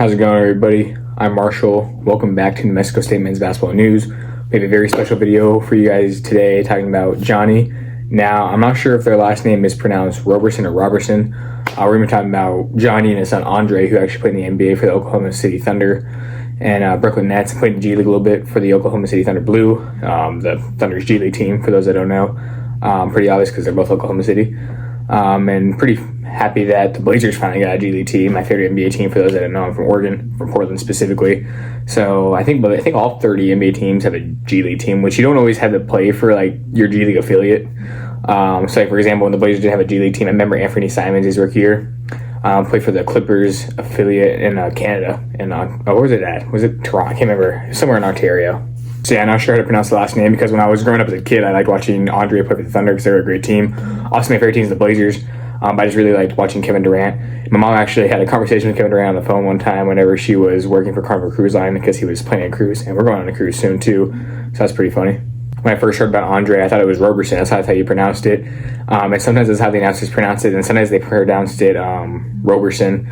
How's it going, everybody? I'm Marshall. Welcome back to New Mexico State Men's Basketball News. We have a very special video for you guys today talking about Johnny. Now, I'm not sure if their last name is pronounced Roberson or Roberson. We're going to be talking about Johnny and his son André, who actually played in the NBA for the Oklahoma City Thunder and Brooklyn Nets, and played in the G League a little bit for the Oklahoma City Thunder Blue, the Thunder's G League team, for those that don't know. Pretty obvious because they're both Oklahoma City. And pretty happy that the Blazers finally got a G League team, my favorite NBA team for those that don't know. I'm from Oregon, from Portland specifically. So I think all 30 NBA teams have a G League team, which you don't always have to play for like your G League affiliate. So like, for example, when the Blazers did have a G League team, I remember Anthony Simons his rookie year played for the Clippers affiliate in Canada. And where was it at? Was it Toronto? I can't remember. Somewhere in Ontario. So yeah, I'm not sure how to pronounce the last name because when I was growing up as a kid, I liked watching André play for the Thunder because they were a great team. Also, my favorite team is the Blazers. But I just really liked watching Kevin Durant. My mom actually had a conversation with Kevin Durant on the phone one time whenever she was working for Carnival Cruise Line because he was playing a cruise, and we're going on a cruise soon too. So that's pretty funny. When I first heard about André, I thought it was Roberson. That's how you pronounced it. And sometimes that's how the announcers pronounce it, and sometimes they pronounced it Roberson.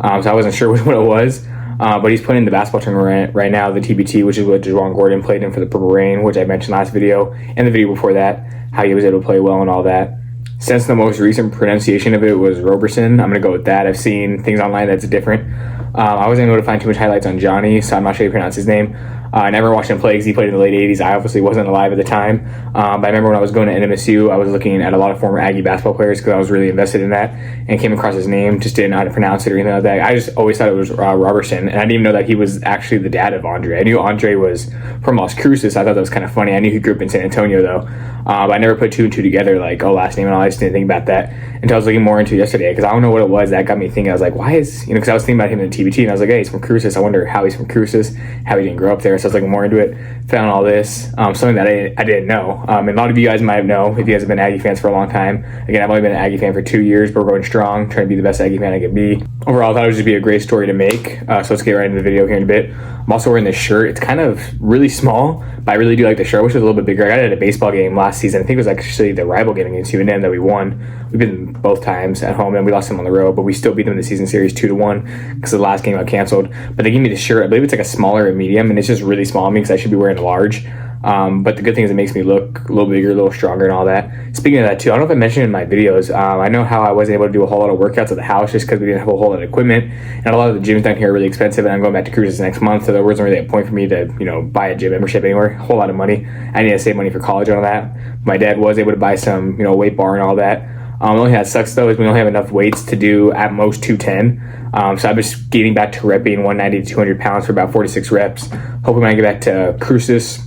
So I wasn't sure which one it was. But he's playing in the basketball tournament right now, the TBT, which is what Juwan Gordon played in for the Purple Rain, which I mentioned last video, and the video before that, how he was able to play well and all that. Since the most recent pronunciation of it was Roberson, I'm going to go with that. I've seen things online that's different. I wasn't able to find too much highlights on Johnny, so I'm not sure how you pronounce his name. I never watched him play because he played in the late 80s. I obviously wasn't alive at the time. But I remember when I was going to NMSU, I was looking at a lot of former Aggie basketball players because I was really invested in that and came across his name, just didn't know how to pronounce it or anything like that. I just always thought it was Roberson, and I didn't even know that he was actually the dad of André. I knew André was from Las Cruces, so I thought that was kind of funny. I knew he grew up in San Antonio, though. But I never put two and two together, like, last name and all. I just didn't think about that until I was looking more into it yesterday because I don't know what it was that got me thinking. I was like, why is, because I was thinking about him in the TBT, and I was like, hey, he's from Cruces. I wonder how he's from Cruces, how he didn't grow up there. So I was looking more into it, found all this, something that I didn't know. And a lot of you guys might know if you guys have been Aggie fans for a long time. Again, I've only been an Aggie fan for 2 years, but we're going strong, trying to be the best Aggie fan I can be. Overall, I thought it would just be a great story to make. So let's get right into the video here in a bit. I'm also wearing this shirt. It's kind of really small, but I really do like the shirt. I wish it was a little bit bigger. I got it at a baseball game last season. I think it was actually the rival game against UNM that we won. We've been both times at home, and we lost them on the road, but we still beat them in the season series 2-1 because the last game got canceled. But they gave me the shirt. I believe it's like a smaller and medium, and it's just really small on me because I should be wearing a large. But the good thing is it makes me look a little bigger, a little stronger and all that. Speaking of that too, I don't know if I mentioned in my videos, I know how I wasn't able to do a whole lot of workouts at the house just because we didn't have a whole lot of equipment, and a lot of the gyms down here are really expensive, and I'm going back to Cruises next month, so there wasn't really a point for me to, buy a gym membership anywhere. A whole lot of money. I need to save money for college and all that. My dad was able to buy some, weight bar and all that. The only thing that sucks though is we don't have enough weights to do at most 210. So I'm just getting back to repping 190 to 200 pounds for about 4 to 6 reps. Hoping when I get back to Cruces,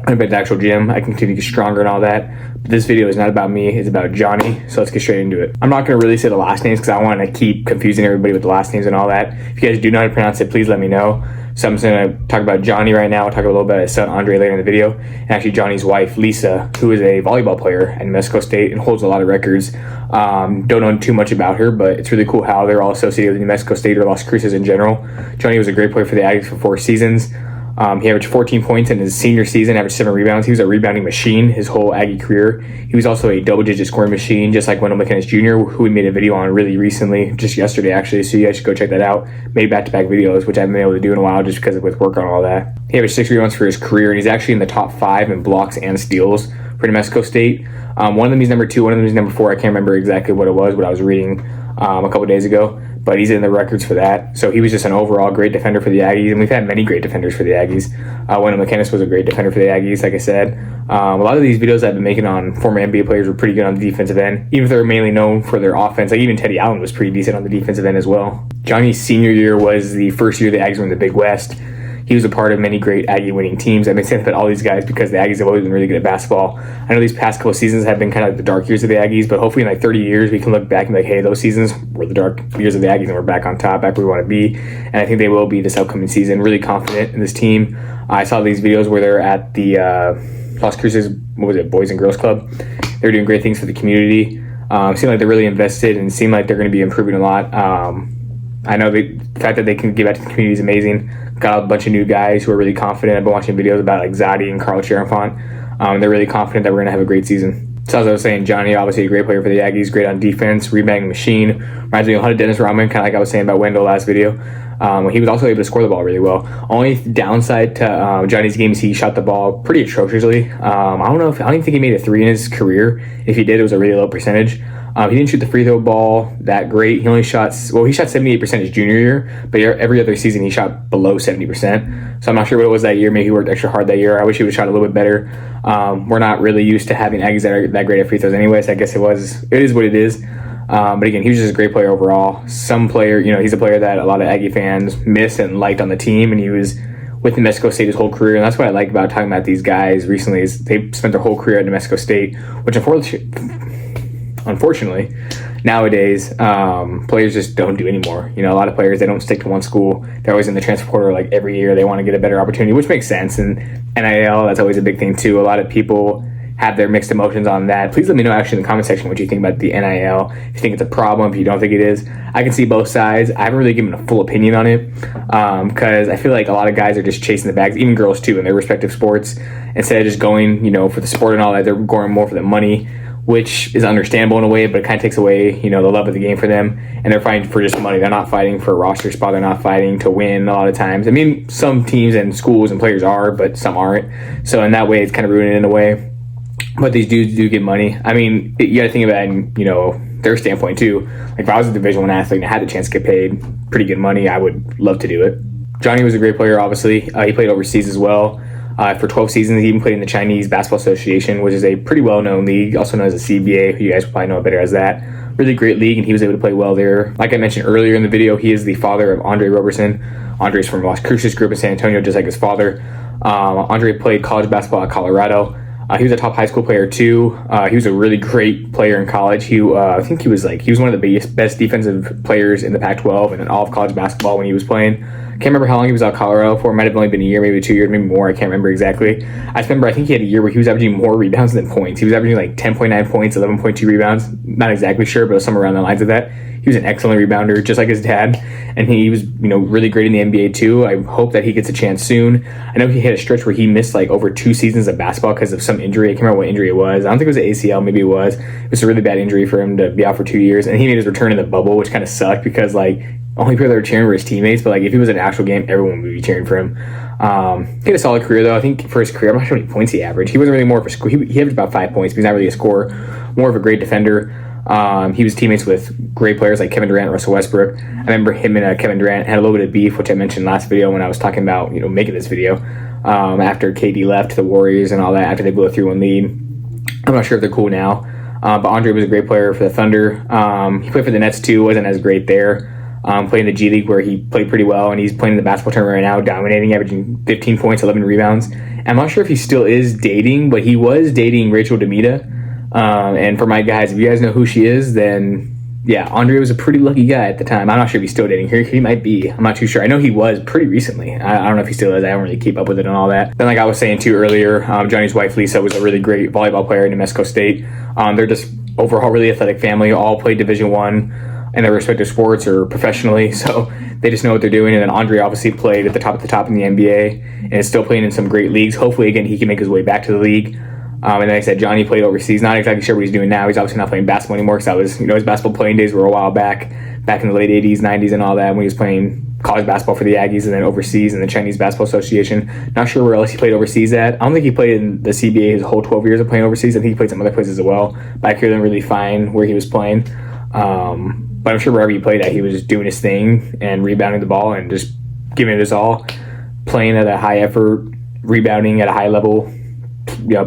I'm at the actual gym, I can continue to get stronger and all that. But this video is not about me, it's about Johnny, so let's get straight into it. I'm not going to really say the last names because I want to keep confusing everybody with the last names and all that. If you guys do know how to pronounce it, please let me know. So I'm just going to talk about Johnny right now. I'll talk a little bit about his son André later in the video. And actually Johnny's wife, Lisa, who is a volleyball player at New Mexico State and holds a lot of records. Don't know too much about her, but it's really cool how they're all associated with New Mexico State or Las Cruces in general. Johnny was a great player for the Aggies for 4 seasons. He averaged 14 points in his senior season, averaged 7 rebounds. He was a rebounding machine his whole Aggie career. He was also a double-digit scoring machine, just like Wendell McKinnis Jr., who we made a video on really recently, just yesterday actually, so you guys should go check that out. Made back-to-back videos, which I haven't been able to do in a while just because of with work on all that. He averaged 6 rebounds for his career, and he's actually in the top 5 in blocks and steals for New Mexico State. One of them he's number 2, one of them he's number 4. I can't remember exactly what it was, what I was reading a couple days ago. But he's in the records for that. So he was just an overall great defender for the Aggies, and we've had many great defenders for the Aggies. Wendell McKinnis was a great defender for the Aggies, like I said. A lot of these videos I've been making on former NBA players were pretty good on the defensive end, even if they're mainly known for their offense. Like even Teddy Allen was pretty decent on the defensive end as well. Johnny's senior year was the first year the Aggies were in the Big West. He was a part of many great Aggie winning teams. I've been saying that all these guys because the Aggies have always been really good at basketball. I know these past couple of seasons have been kind of like the dark years of the Aggies, but hopefully in like 30 years we can look back and be like, hey, those seasons were the dark years of the Aggies and we're back on top, back where we want to be. And I think they will be this upcoming season. Really confident in this team. I saw these videos where they're at the Las Cruces, Boys and Girls Club. They're doing great things for the community. Seem like they're really invested and seem like they're going to be improving a lot. I know the fact that they can give back to the community is amazing. Got a bunch of new guys who are really confident. I've been watching videos about like Zadi and Carl Cherenfant. They're really confident that we're going to have a great season. So as I was saying, Johnny, obviously a great player for the Aggies, great on defense, rebounding machine. Reminds me of Dennis Rodman, kind of like I was saying about Wendell last video. He was also able to score the ball really well. Only downside to Johnny's game is he shot the ball pretty atrociously. I don't even think he made a 3 in his career. If he did, it was a really low percentage. He didn't shoot the free throw ball that great. He shot 78% his junior year, but every other season he shot below 70%. So I'm not sure what it was that year. Maybe he worked extra hard that year. I wish he would have shot a little bit better. We're not really used to having Aggies that are that great at free throws anyway, so I guess it is what it is. But again, he was just a great player overall. Some player, he's a player that a lot of Aggie fans miss and liked on the team, and he was with New Mexico State his whole career. And that's what I like about talking about these guys recently is they spent their whole career at New Mexico State, which unfortunately nowadays players just don't do anymore. A lot of players, they don't stick to one school. They're always in the transfer portal like every year. They want to get a better opportunity, which makes sense. And NIL, that's always a big thing too. A lot of people have their mixed emotions on that. Please let me know actually in the comment section what you think about the NIL. If you think it's a problem, if you don't think it is. I can see both sides. I haven't really given a full opinion on it because I feel like a lot of guys are just chasing the bags, even girls too, in their respective sports. Instead of just going, for the sport and all that, they're going more for the money, which is understandable in a way, but it kind of takes away, the love of the game for them. And they're fighting for just money. They're not fighting for a roster spot. They're not fighting to win a lot of times. I mean, some teams and schools and players are, but some aren't. So in that way, it's kind of ruining it in a way. But these dudes do get money. I mean, you got to think about it in, their standpoint too. Like if I was a Division I athlete and I had the chance to get paid pretty good money, I would love to do it. Johnny was a great player, obviously. He played overseas as well. For 12 seasons, he even played in the Chinese Basketball Association, which is a pretty well-known league, also known as the CBA. You guys will probably know it better as that. Really great league, and he was able to play well there. Like I mentioned earlier in the video, he is the father of André Roberson. Andre's from Las Cruces group in San Antonio, just like his father. André played college basketball at Colorado. He was a top high school player too. He was a really great player in college. I think he was one of the best defensive players in the Pac-12 and in all of college basketball when he was playing. Can't remember how long he was out of Colorado for. It might have only been a year, maybe 2 years, maybe more. I can't remember exactly. I think he had a year where he was averaging more rebounds than points. He was averaging like 10.9 points, 11.2 rebounds. Not exactly sure, but it was somewhere around the lines of that. He was an excellent rebounder, just like his dad, and he was, really great in the NBA too. I hope that he gets a chance soon. I know he had a stretch where he missed like over 2 seasons of basketball because of some injury. I can't remember what injury it was. I don't think it was an ACL. Maybe it was. It was a really bad injury for him to be out for 2 years, and he made his return in the bubble, which kind of sucked because like only people that were cheering were his teammates. But like if he was in an actual game, everyone would be cheering for him. He had a solid career though. I think for his career, I'm not sure how many points he averaged. He wasn't really more of a score. He averaged about 5 points, but he's not really a scorer. More of a great defender. He was teammates with great players like Kevin Durant, Russell Westbrook. I remember him and Kevin Durant had a little bit of beef, which I mentioned last video when I was talking about making this video. After KD left the Warriors and all that, after they blew a 3-1 lead. I'm not sure if they're cool now. But André was a great player for the Thunder. He played for the Nets too. Wasn't as great there. Playing the G League where he played pretty well, and he's playing in the basketball tournament right now, dominating, averaging 15 points, 11 rebounds. I'm not sure if he still is dating, but he was dating Rachel Demita. And for my guys, if you guys know who she is, then yeah, André was a pretty lucky guy at the time. I'm not sure if he's still dating her. He might be. I'm not too sure. I know he was pretty recently. I don't know if he still is. I don't really keep up with it and all that. Then like I was saying too earlier, Johnny's wife Lisa was a really great volleyball player in New Mexico State. They're just overall really athletic family. All played Division I in their respective sports or professionally, so they just know what they're doing. And then André obviously played at the top in the NBA and is still playing in some great leagues. Hopefully, again, he can make his way back to the league. And then like I said, Johnny played overseas. Not exactly sure what he's doing now. He's obviously not playing basketball anymore because that was, his basketball playing days were a while back in the late 80s, 90s and all that when he was playing college basketball for the Aggies and then overseas in the Chinese Basketball Association. Not sure where else he played overseas at. I don't think he played in the CBA his whole 12 years of playing overseas. I think he played some other places as well. But I couldn't really find where he was playing. But I'm sure wherever he played at, he was just doing his thing and rebounding the ball and just giving it his all, playing at a high effort, rebounding at a high level,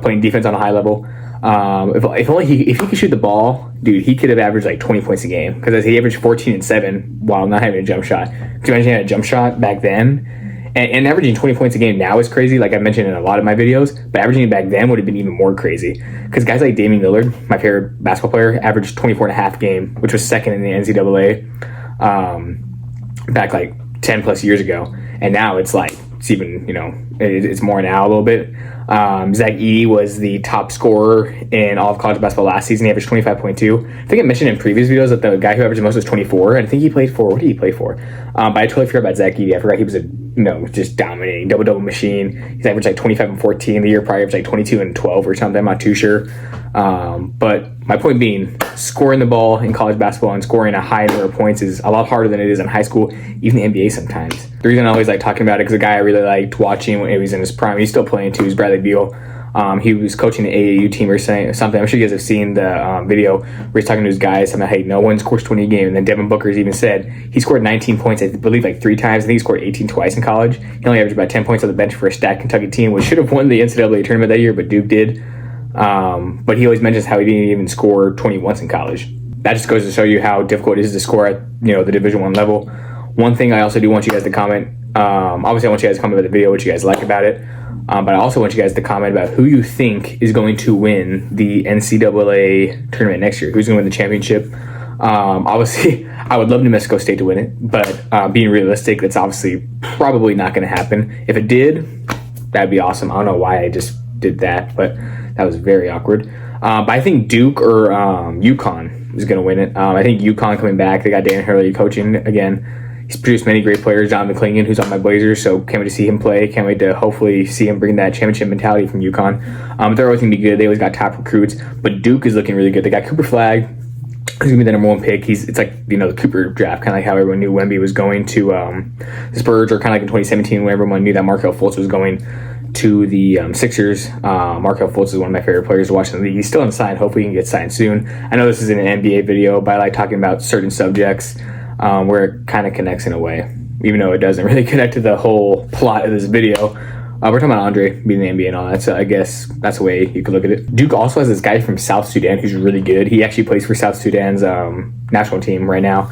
playing defense on a high level. If he could shoot the ball, dude, he could have averaged like 20 points a game because he averaged 14 and 7 while not having a jump shot. Could you imagine he had a jump shot back then? And averaging 20 points a game now is crazy, like I mentioned in a lot of my videos, but averaging it back then would have been even more crazy. Because guys like Damian Lillard, my favorite basketball player, averaged 24 and a half game, which was second in the NCAA back like 10 plus years ago. And now it's like, it's even, it's more now a little bit. Zach Edey was the top scorer in all of college basketball last season. He averaged 25.2. I think I mentioned in previous videos that the guy who averaged the most was 24. And I think he played for, what did he play for? But I totally forgot about Zach Edey. I forgot he was just dominating, double-double machine. He's averaged like 25 and 14. The year prior, averaged like 22 and 12 or something. I'm not too sure. But my point being, scoring the ball in college basketball and scoring a high number of points is a lot harder than it is in high school, even the NBA sometimes. The reason I always like talking about it is a guy I really liked watching when he was in his prime. He's still playing too. He's Bradley Beal. He was coaching the AAU team or something. I'm sure you guys have seen the video where he's talking to his guys about, hey, no one scores 20 a game. And then Devin Booker's even said he scored 19 points, I believe, like 3 times. I think he scored 18 twice in college. He only averaged about 10 points on the bench for a stacked Kentucky team, which should have won the NCAA tournament that year, but Duke did. But he always mentions how he didn't even score 20 once in college. That just goes to show you how difficult it is to score at the Division I level. One thing I also do want you guys to comment. Obviously, I want you guys to comment about the video, what you guys like about it. But I also want you guys to comment about who you think is going to win the NCAA tournament next year. Who's going to win the championship? Obviously, I would love New Mexico State to win it, but being realistic, that's obviously probably not going to happen. If it did, that'd be awesome. I don't know why I just did that, but that was very awkward. But I think Duke or UConn is going to win it. I think UConn coming back. They got Dan Hurley coaching again. He's produced many great players. John McClingan, who's on my Blazers, so can't wait to see him play. Can't wait to hopefully see him bring that championship mentality from UConn. They're always going to be good. They always got top recruits, but Duke is looking really good. They got Cooper Flagg. He's going to be the number 1 pick. It's like, the Cooper draft, kind of like how everyone knew Wemby was going to the Spurs, or kind of like in 2017 when everyone knew that Markelle Fultz was going to the Sixers. Markelle Fultz is one of my favorite players to watch in the league. He's still unsigned. Hopefully he can get signed soon. I know this is an NBA video, but I like talking about certain subjects where it kind of connects in a way, even though it doesn't really connect to the whole plot of this video. We're talking about Andre being in the NBA and all that, so I guess that's the way you could look at it. Duke also has this guy from South Sudan who's really good. He actually plays for South Sudan's national team right now,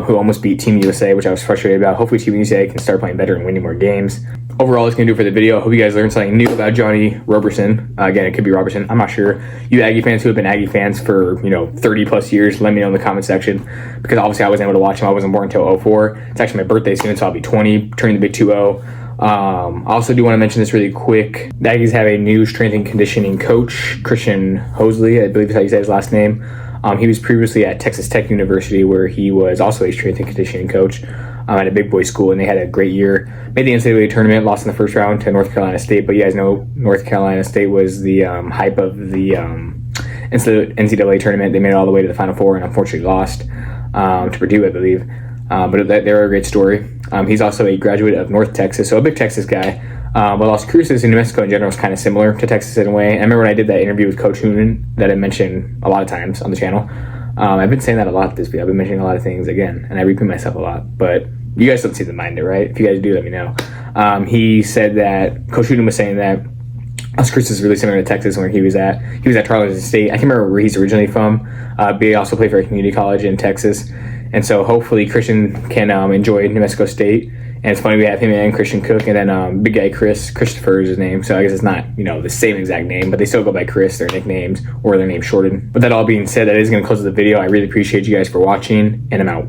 who almost beat Team USA, which I was frustrated about. Hopefully Team USA can start playing better and winning more games. Overall, that's going to do it for the video. I hope you guys learned something new about Johnny Roberson. Again, it could be Roberson. I'm not sure. You Aggie fans who have been Aggie fans for 30 plus years, let me know in the comment section, because obviously I wasn't able to watch him. I wasn't born until 04. It's actually my birthday soon, so I'll be 20, turning the big 2-0. I also do want to mention this really quick. The Aggies have a new strength and conditioning coach, Christian Hosley, I believe is how you say his last name. He was previously at Texas Tech University, where he was also a strength and conditioning coach at a big boy school, and they had a great year. Made the NCAA tournament, lost in the first round to North Carolina State, but you guys know North Carolina State was the hype of the NCAA tournament. They made it all the way to the Final Four and unfortunately lost to Purdue, I believe. But they're a great story. He's also a graduate of North Texas, so a big Texas guy. But Las Cruces in New Mexico in general is kind of similar to Texas in a way. I remember when I did that interview with Coach Hoonan that I mentioned a lot of times on the channel. I've been saying that a lot this video. I've been mentioning a lot of things again, and I repeat myself a lot. But you guys don't seem to mind it, right? If you guys do, let me know. He said that Coach Hoonan was saying that Las Cruces is really similar to Texas where he was at. He was at Tarleton State. I can't remember where he's originally from. But he also played for a community college in Texas. And so hopefully Christian can enjoy New Mexico State. And it's funny we have him and Christian Cook, and then big guy Christopher is his name. So I guess it's not the same exact name, but they still go by Chris, their nicknames, or their name shortened. But that all being said, that is going to close the video. I really appreciate you guys for watching, and I'm out.